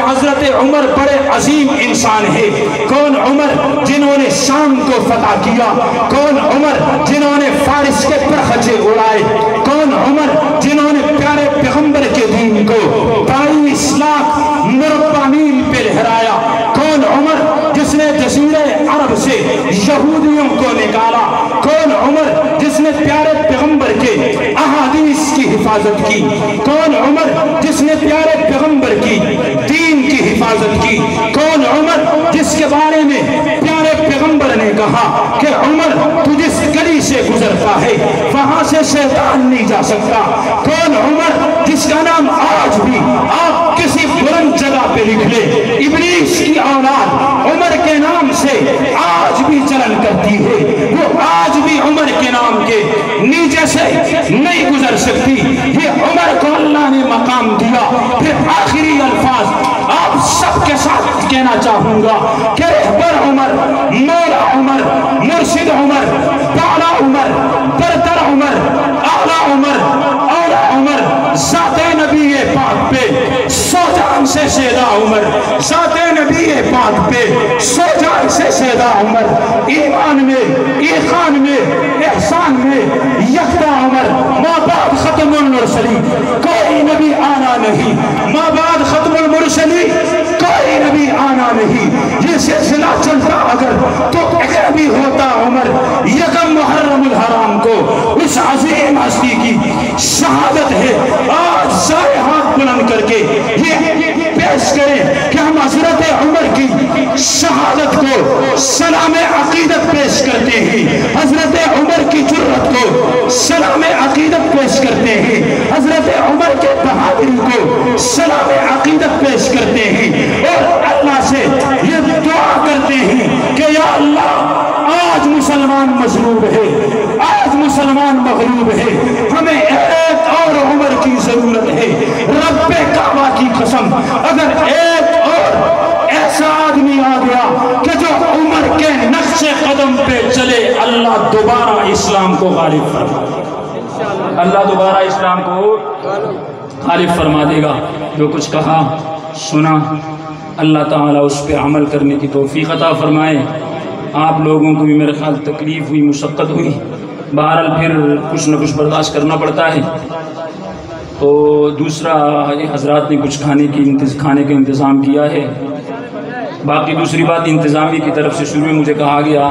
حضرت عمر بڑے عظیم انسان ہے. کون عمر جنہوں نے شام کو فتح کیا, کون عمر جنہوں نے فارس کے پرخچے اڑائے, کون عمر جنہوں نے پیارے پیغمبر کے دین کو 22 لاکھ مربع میل پہ لہرایا, کون عمر جس نے جزیرہ عرب سے یہودیوں کو نکالا, کون عمر جس نے پیارے پیغمبر کے احادیث کی حفاظت کی, کون عمر جس نے پیارے پیغمبر کی دین کی حفاظت کی, کون عمر جس کے بارے میں پیارے پیغمبر نے کہا کہ عمر تو جس گلی سے گزرتا ہے وہاں سے شیطان نہیں جا سکتا, کون عمر جس کا نام آج بھی آپ کسی بلند جگہ پہ لکھ لے, ابلیس کی اولاد عمر کے نام سے آج بھی چلن کرتی ہے, وہ آج بھی عمر کے نام کے نیچے سے نہیں گزر سکتی. یہ عمر کو اللہ نے مقام دیا. پھر آخری الفاظ آپ سب کے ساتھ کہنا چاہوں گا کہ رہبر عمر, مولا عمر, مرشد عمر, بالا عمر, برتر عمر, اعلیٰ عمر, اولا عمر, ذات نبی پاک پہ سو جان سے سیدہ عمر, ذات نبی پاک پہ سو جان سے سیدہ عمر, ایمان میں, ایخان میں, احسان میں یکتا عمر, ماں بعد ختم المرسلین کوئی نبی آنا نہیں, ماں بعد ختم المرسلین کوئی نبی آنا نہیں. یہ سلسلہ چلتا اگر تو ایک نبی ہوتا عمر. یکم محرم الحرام کو اس عظیم ہستی کی شہادت ہے. آج سارے ہاتھ بلند کر کے یہ پیش کریں کہ ہم حضرت عمر کی شہادت کو سلام عقیدت پیش کرتے ہیں, حضرت عمر کی جرأت کو سلام عقیدت پیش کرتے ہیں, حضرت عمر کے بہادری کو سلام عقیدت پیش کرتے ہیں, اور اللہ سے یہ دعا کرتے ہیں کہ یا اللہ آج مسلمان مظلوم ہے, آج مسلمان مغلوب ہے, ہمیں ایک اور عمر کی ضرورت ہے. رب کعبہ کی قسم اگر ایک اور ایسا آدمی آ گیا کہ جو عمر کے نقش قدم پہ چلے, اللہ دوبارہ اسلام کو غالب فرما دے گا, اللہ دوبارہ اسلام کو غالب فرما دے گا. جو کچھ کہا سنا اللہ تعالیٰ اس پہ عمل کرنے کی توفیق عطا فرمائے. آپ لوگوں کو بھی میرے خیال تکلیف ہوئی, مشقت ہوئی, بہرحال پھر کچھ نہ کچھ برداشت کرنا پڑتا ہے. تو دوسرا حضرات نے کچھ کھانے کا انتظام کیا ہے. باقی دوسری بات انتظامیہ کی طرف سے شروع میں مجھے کہا گیا,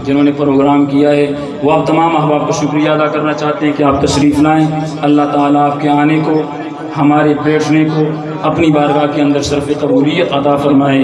جنہوں نے پروگرام کیا ہے وہ آپ تمام احباب کو شکریہ ادا کرنا چاہتے ہیں کہ آپ تشریف لائیں. اللہ تعالیٰ آپ کے آنے کو, ہمارے بیٹھنے کو اپنی بارگاہ کے اندر صرف قبولیت عطا فرمائے.